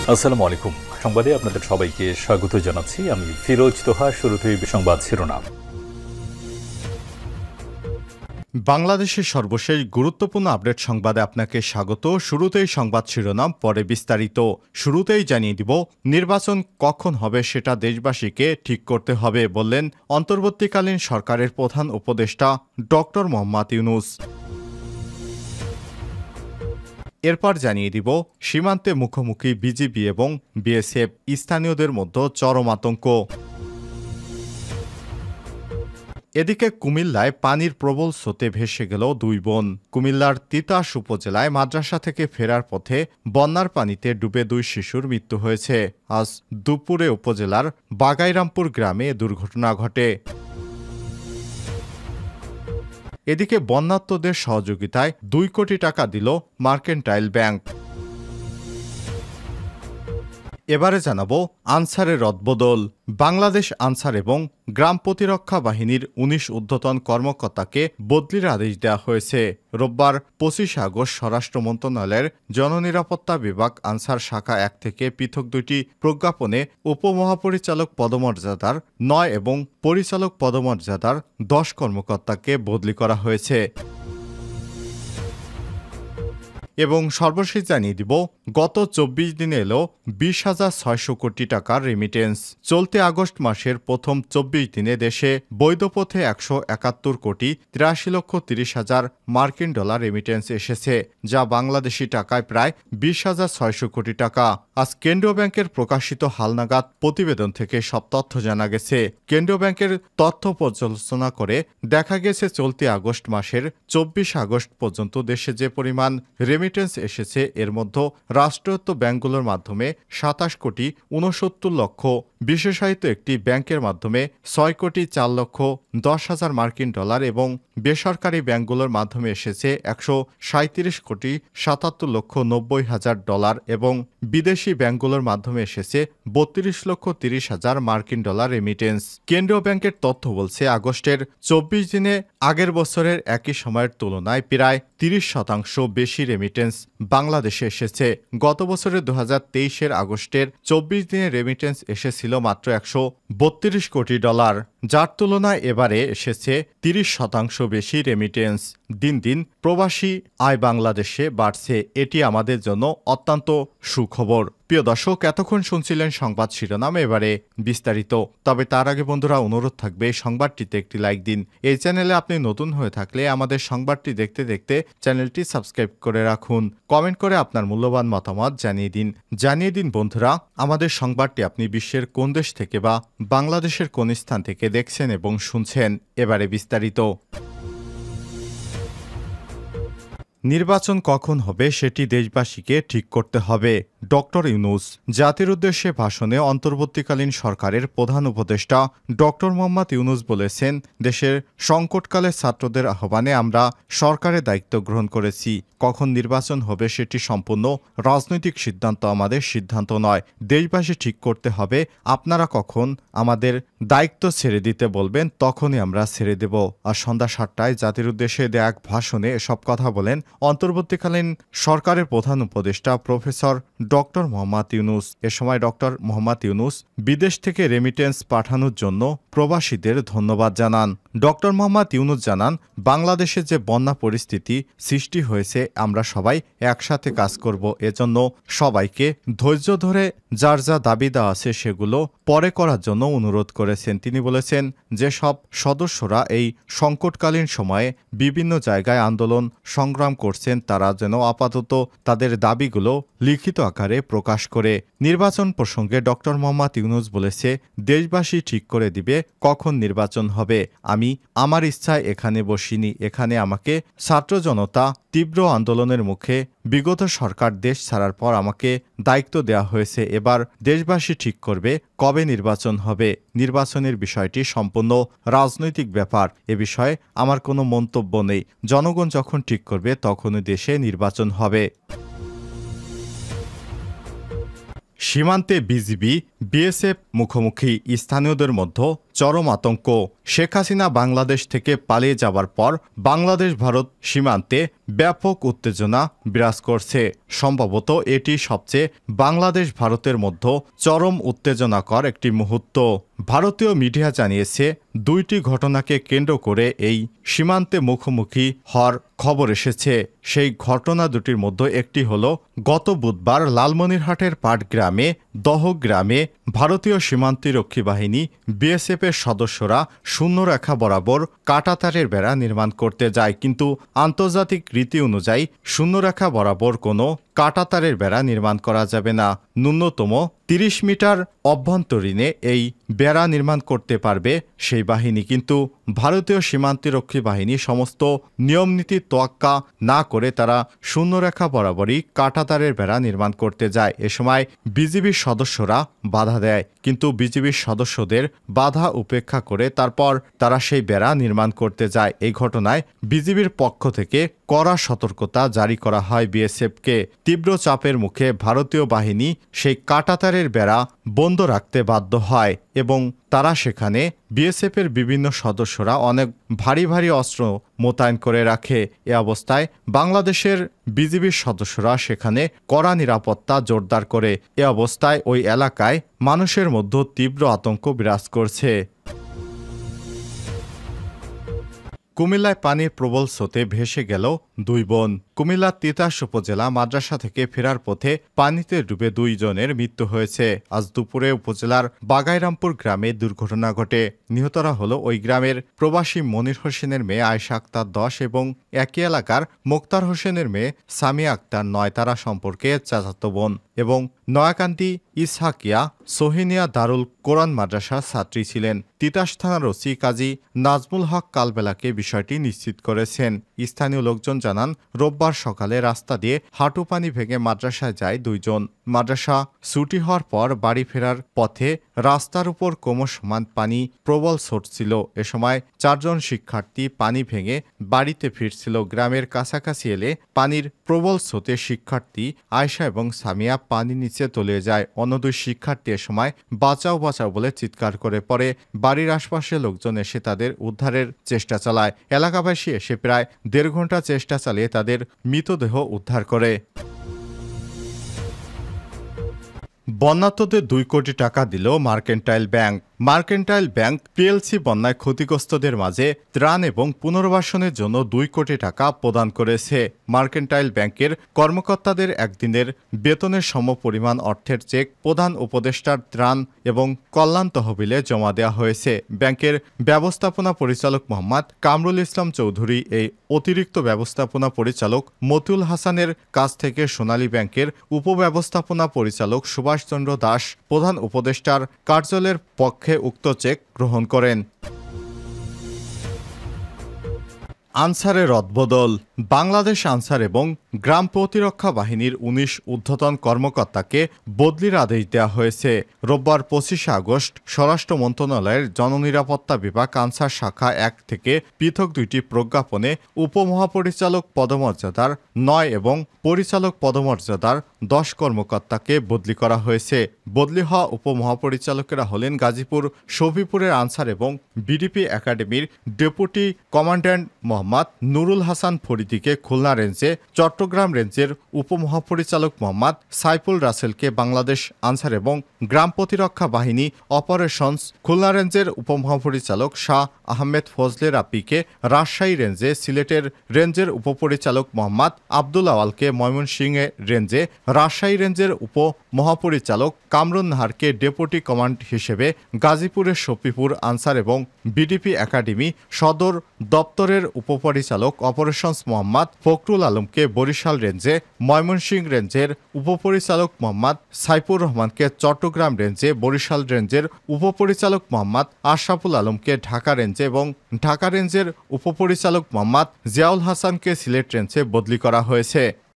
আসসালামু আলাইকুম। সংবাদে আপনাদের সবাইকে স্বাগত জানাচ্ছি। আমি ফিরোজ তোহা। শুরুতেই সংবাদ শিরোনাম। বাংলাদেশের সর্বশেষ গুরুত্বপূর্ণ আপডেট সংবাদে আপনাকে স্বাগত। শুরুতেই সংবাদ শিরোনাম, পরে বিস্তারিত। শুরুতেই জানিয়ে দিব, নির্বাচন কখন হবে সেটা দেশবাসীকে ঠিক করতে হবে বললেন অন্তর্বর্তীকালীন সরকারের প্রধান উপদেষ্টা ডক্টর মোহাম্মদ ইউনূস। এরপর জানিয়ে দিব, সীমান্তে মুখোমুখি বিজিবি এবং বিএসএফ, স্থানীয়দের মধ্যে চরম আতঙ্ক। এদিকে কুমিল্লায় পানির প্রবল স্রোতে ভেসে গেল দুই বোন। কুমিল্লার তিতাস উপজেলায় মাদ্রাসা থেকে ফেরার পথে বন্যার পানিতে ডুবে দুই শিশুর মৃত্যু হয়েছে। আজ দুপুরে উপজেলার বাগাইরামপুর গ্রামে দুর্ঘটনা ঘটে। এদিকে বন্যার্তদের সহযোগিতায় 2 কোটি টাকা দিল মার্কেন্টাইল ব্যাংক। এবারে জানাবো আনসারের রদবদল। বাংলাদেশ আনসার এবং গ্রাম প্রতিরক্ষা বাহিনীর 19 ঊর্ধ্বতন কর্মকর্তাকে বদলির আদেশ দেওয়া হয়েছে। রোববার 25 আগস্ট স্বরাষ্ট্র মন্ত্রণালয়ের জননিরাপত্তা বিভাগ আনসার শাখা 1 থেকে পৃথক 2টি প্রজ্ঞাপনে উপমহাপরিচালক পদমর্যাদার 9 এবং পরিচালক পদমর্যাদার 10 কর্মকর্তাকে বদলি করা হয়েছে। এবং সর্বশেষ জানিয়ে দিব, গত 24 দিনে এলো 20,600 কোটি টাকার রেমিটেন্স। চলতি আগস্ট মাসের প্রথম 24 দিনে দেশে বৈধ পথে 171 কোটি 83,30,000 মার্কিন ডলার রেমিটেন্স এসেছে, যা বাংলাদেশি টাকায় প্রায় 20,600 কোটি টাকা। আজ কেন্দ্রীয় ব্যাংকের প্রকাশিত হালনাগাদ প্রতিবেদন থেকে সব তথ্য জানা গেছে। কেন্দ্রীয় ব্যাংকের তথ্য পর্যালোচনা করে দেখা গেছে, চলতি আগস্ট মাসের 24 আগস্ট পর্যন্ত দেশে যে পরিমাণ রেমিটেন্স এসেছে, এর মধ্যে রাষ্ট্রায়ত্ত ব্যাংকগুলোর মাধ্যমে 27 কোটি 69 লক্ষ, বিশেষায়িত একটি ব্যাংকের মাধ্যমে 6 কোটি 4 লক্ষ 10,000 মার্কিন ডলার এবং বেসরকারি ব্যাংকগুলোর মাধ্যমে এসেছে 137 কোটি 77 লক্ষ 90,000 ডলার এবং বিদেশি ব্যাংকগুলোর মাধ্যমে এসেছে 32 লক্ষ 30,000 মার্কিন ডলার রেমিটেন্স। কেন্দ্রীয় ব্যাংকের তথ্য বলছে, আগস্টের 24 দিনে আগের বছরের একই সময়ের তুলনায় প্রায় 30% বেশি রেমিটেন্স বাংলাদেশে এসেছে। গত বছরের 2023-এর আগস্টের 24 দিনে রেমিটেন্স এসেছিল মাত্র 132 কোটি ডলার, যার তুলনায় এবারে এসেছে 30% বেশি রেমিটেন্স। দিন দিন প্রবাসী আয় বাংলাদেশে বাড়ছে, এটি আমাদের জন্য অত্যন্ত সুখবর। প্রিয় দর্শক, এতক্ষণ শুনছিলেন সংবাদ শিরোনাম, এবারে বিস্তারিত। তবে তার আগে বন্ধুরা, অনুরোধ থাকবে সংবাদটিতে একটি লাইক দিন। এই চ্যানেলে আপনি নতুন হয়ে থাকলে আমাদের সংবাদটি দেখতে দেখতে চ্যানেলটি সাবস্ক্রাইব করে রাখুন। কমেন্ট করে আপনার মূল্যবান মতামত জানিয়ে দিন বন্ধুরা, আমাদের সংবাদটি আপনি বিশ্বের কোন দেশ থেকে বা বাংলাদেশের কোন স্থান থেকে দেখছেন এবং শুনছেন। এবারে বিস্তারিত। নির্বাচন কখন হবে সেটি দেশবাসীকে ঠিক করতে হবে। ডক্টর ইউনূস। জাতির উদ্দেশ্যে ভাষণে অন্তর্বর্তীকালীন সরকারের প্রধান উপদেষ্টা ডক্টর মোহাম্মদ ইউনূস বলেছেন, দেশের সংকটকালে ছাত্রদের আহ্বানে আমরা সরকারের দায়িত্ব গ্রহণ করেছি। কখন নির্বাচন হবে সেটি সম্পূর্ণ রাজনৈতিক সিদ্ধান্ত, আমাদের সিদ্ধান্ত নয়। দেশবাসী ঠিক করতে হবে, আপনারা কখন আমাদের দায়িত্ব ছেড়ে দিতে বলবেন তখনই আমরা ছেড়ে দেব। আর সন্ধ্যা 7টায় জাতির উদ্দেশ্যে দেয়া এক ভাষণে এসব কথা বলেন অন্তর্বর্তীকালীন সরকারের প্রধান উপদেষ্টা প্রফেসর ডক্টর মোহাম্মদ ইউনূস। এ সময় ডক্টর মোহাম্মদ ইউনূস বিদেশ থেকে রেমিটেন্স পাঠানোর জন্য প্রবাসীদের ধন্যবাদ জানান। ডক্টর মোহাম্মদ ইউনূস জানান, বাংলাদেশে যে বন্যা পরিস্থিতি সৃষ্টি হয়েছে, আমরা সবাই একসাথে কাজ করব। এজন্য সবাইকে ধৈর্য ধরে যার যা দাবি দেওয়া আছে সেগুলো পরে করার জন্য অনুরোধ করেছেন। তিনি বলেছেন, যেসব সদস্যরা এই সংকটকালীন সময়ে বিভিন্ন জায়গায় আন্দোলন সংগ্রাম করছেন, তারা যেন আপাতত তাদের দাবিগুলো লিখিত আকারে প্রকাশ করে। নির্বাচন প্রসঙ্গে ডক্টর মোহাম্মদ ইউনূস বলেছে, দেশবাসী ঠিক করে দিবে কখন নির্বাচন হবে। আমি আমার ইচ্ছায় এখানে বসিনি, এখানে আমাকে ছাত্র জনতা তীব্র আন্দোলনের মুখে বিগত সরকার দেশ ছাড়ার পর আমাকে দায়িত্ব দেওয়া হয়েছে। এবার দেশবাসী ঠিক করবে কবে নির্বাচন হবে। নির্বাচনের বিষয়টি সম্পূর্ণ রাজনৈতিক ব্যাপার, এ বিষয়ে আমার কোনো মন্তব্য নেই। জনগণ যখন ঠিক করবে তখনই দেশে নির্বাচন হবে। সীমান্তে বিজিবি বিএসএফ মুখোমুখি, স্থানীয়দের মধ্যে চরম আতঙ্ক। শেখ হাসিনা বাংলাদেশ থেকে পালিয়ে যাবার পর বাংলাদেশ ভারত সীমান্তে ব্যাপক উত্তেজনা বিরাজ করছে। সম্ভবত এটি সবচেয়ে বাংলাদেশ ভারতের মধ্যে চরম উত্তেজনাকর একটি মুহূর্ত। ভারতীয় মিডিয়া জানিয়েছে, দুইটি ঘটনাকে কেন্দ্র করে এই সীমান্তে মুখোমুখি হওয়ার খবর এসেছে। সেই ঘটনা দুটির মধ্যে একটি হলো গত বুধবার লালমনিরহাটের পাটগ্রামে দহগ্রামে ভারতীয় সীমান্তরক্ষী বাহিনী বিএসএফের সদস্যরা শূন্যরেখা বরাবর কাঁটাতারের বেড়া নির্মাণ করতে যায়, কিন্তু আন্তর্জাতিক রীতি অনুযায়ী শূন্যরেখা বরাবর কোনো কাঁটাতারের বেড়া নির্মাণ করা যাবে না। ন্যূনতম ৩০ মিটার অভ্যন্তরীণে এই বেড়া নির্মাণ করতে পারবে সেই বাহিনী, কিন্তু ভারতীয় সীমান্তরক্ষী বাহিনী সমস্ত নিয়মনীতি তোয়াক্কা না করে তারা শূন্যরেখা বরাবরই কাঁটাতারের বেড়া নির্মাণ করতে যায়। এ সময় বিজিবির সদস্যরা বাধা দেয়, কিন্তু বিজিবির সদস্যদের বাধা উপেক্ষা করে তারপর তারা সেই বেড়া নির্মাণ করতে যায়। এই ঘটনায় বিজিবির পক্ষ থেকে কড়া সতর্কতা জারি করা হয় বিএসএফকে। তীব্র চাপের মুখে ভারতীয় বাহিনী সেই কাঁটাতারের বেড়া বন্ধ রাখতে বাধ্য হয় এবং তারা সেখানে বিএসএফের বিভিন্ন সদস্যরা অনেক ভারী ভারী অস্ত্র মোতায়েন করে রাখে। এ অবস্থায় বাংলাদেশের বিজিবির সদস্যরা সেখানে কড়া নিরাপত্তা জোরদার করে। এ অবস্থায় ওই এলাকায় মানুষের মধ্যে তীব্র আতঙ্ক বিরাজ করছে। কুমিল্লায় পানির প্রবল স্রোতে ভেসে গেল দুই বোন। কুমিল্লার তিতাস উপজেলা মাদ্রাসা থেকে ফেরার পথে পানিতে ডুবে 2 জনের মৃত্যু হয়েছে। আজ দুপুরে উপজেলার বাগাইরামপুর গ্রামে দুর্ঘটনা ঘটে। নিহতরা হল ওই গ্রামের প্রবাসী মনির হোসেনের মেয়ে আয়েশা আক্তার 10 এবং একই এলাকার মোক্তার হোসেনের মেয়ে সামিয়া আক্তার 9, তারা সম্পর্কে চাচাতো বোন এবং নয়াকান্দি ইসহাকিয়া সোহিনিয়া দারুল কোরআন মাদ্রাসার ছাত্রী ছিলেন। তিতাস থানার ওসি কাজী নাজমুল হক কালবেলাকে বিষয়টি নিশ্চিত করেছেন। স্থানীয় লোকজন জানান, রোববার সকালে রাস্তা দিয়ে হাঁটু পানি ভেঙে মাদ্রাসায় যায় 2 জন। মাদ্রাসা ছুটি হওয়ার পর বাড়ি ফেরার পথে রাস্তার উপর ক্রমশমান পানি প্রবল ছুটছিল। এ সময় 4 জন শিক্ষার্থী পানি ভেঙে বাড়িতে ফিরছিল। গ্রামের কাছাকাছি এলে পানির প্রবল স্রোতে শিক্ষার্থী আয়েশা এবং সামিয়া পানি নিচে তলিয়ে যায়। অন্য 2 শিক্ষার্থী এ সময় বাঁচাও বাঁচাও বলে চিৎকার করে। পরে বাড়ির আশপাশে লোকজন এসে তাদের উদ্ধারের চেষ্টা চালায়। এলাকাবাসী এসে প্রায় 1.5 ঘন্টা চেষ্টা চালিয়ে তাদের মৃতদেহ উদ্ধার করে। বন্যার্তদের 2 কোটি টাকা দিল mercantile bank. Mercantile bank PLC বন্যায় ক্ষতিগ্রস্তদের মাঝে ত্রাণ এবং পুনর্বাসনের জন্য 2 কোটি টাকা প্রদান করেছে। মার্কেন্টাইল ব্যাংকের কর্মকর্তাদের একদিনের বেতনের সমপরিমাণ অর্থের চেক প্রধান উপদেষ্টার ত্রাণ এবং কল্যাণ তহবিলে জমা দেওয়া হয়েছে। ব্যাংকের ব্যবস্থাপনা পরিচালক মোহাম্মদ কামরুল ইসলাম চৌধুরী এই অতিরিক্ত ব্যবস্থাপনা পরিচালক মতিউল হাসানের কাছ থেকে সোনালী ব্যাংকের উপব্যবস্থাপনা পরিচালক সুভাষচন্দ্র দাস প্রধান উপদেষ্টার কার্যালয়ের পক্ষে উক্ত চেক গ্রহণ করেন। আনসারের রদবদল। বাংলাদেশ আনসার এবং গ্রাম প্রতিরক্ষা বাহিনীর 19 ঊর্ধ্বতন কর্মকর্তাকে বদলির আদেশ দেওয়া হয়েছে। রোববার 25 আগস্ট স্বরাষ্ট্র মন্ত্রণালয়ের জননিরাপত্তা বিভাগ আনসার শাখা 1 থেকে পৃথক 2টি প্রজ্ঞাপনে উপমহাপরিচালক পদমর্যাদার 9 এবং পরিচালক পদমর্যাদার 10 কর্মকর্তাকে বদলি করা হয়েছে। বদলি হওয়া উপমহাপরিচালকেরা হলেন গাজীপুর শফিপুরের আনসার এবং বিডিপি একাডেমির ডেপুটি কমান্ড্যান্ট মোহাম্মদ নুরুল হাসান ফরিদিকে খুলনা রেঞ্জে, চট্টগ্রাম রেঞ্জের উপমহাপরিচালক মোহাম্মদ সাইফুল রাসেলকে বাংলাদেশ আনসার এবং গ্রাম প্রতিরক্ষা বাহিনী অপারেশনস খুলনা রেঞ্জের উপমহাপরিচালক শাহ আহমেদ ফজলে রাব্বিকে রাজশাহী রেঞ্জে, সিলেটের রেঞ্জের উপপরিচালক মোহাম্মদ আব্দুল আওয়ালকে ময়মনসিংহ রেঞ্জে, রাজশাহী রেঞ্জের উপমহাপরিচালক কামরুন নাহারকে ডেপুটি কমান্ড হিসেবে গাজীপুরের শফিপুর আনসার এবং বিডিপি একাডেমি সদর দপ্তরের উপপরিচালক অপারেশনস মোহাম্মদ ফখরুল আলমকে বরিশাল রেঞ্জে, ময়মনসিংহ রেঞ্জের উপপরিচালক মোহাম্মদ সাইফুর রহমানকে চট্টগ্রাম রেঞ্জে, বরিশাল রেঞ্জের উপপরিচালক মোহাম্মদ আশরাফুল আলমকে ঢাকা রেঞ্জে এবং ঢাকা রেঞ্জের উপপরিচালক মোহাম্মদ জিয়াউল হাসানকে সিলেট রেঞ্জে বদলি করা হয়েছে।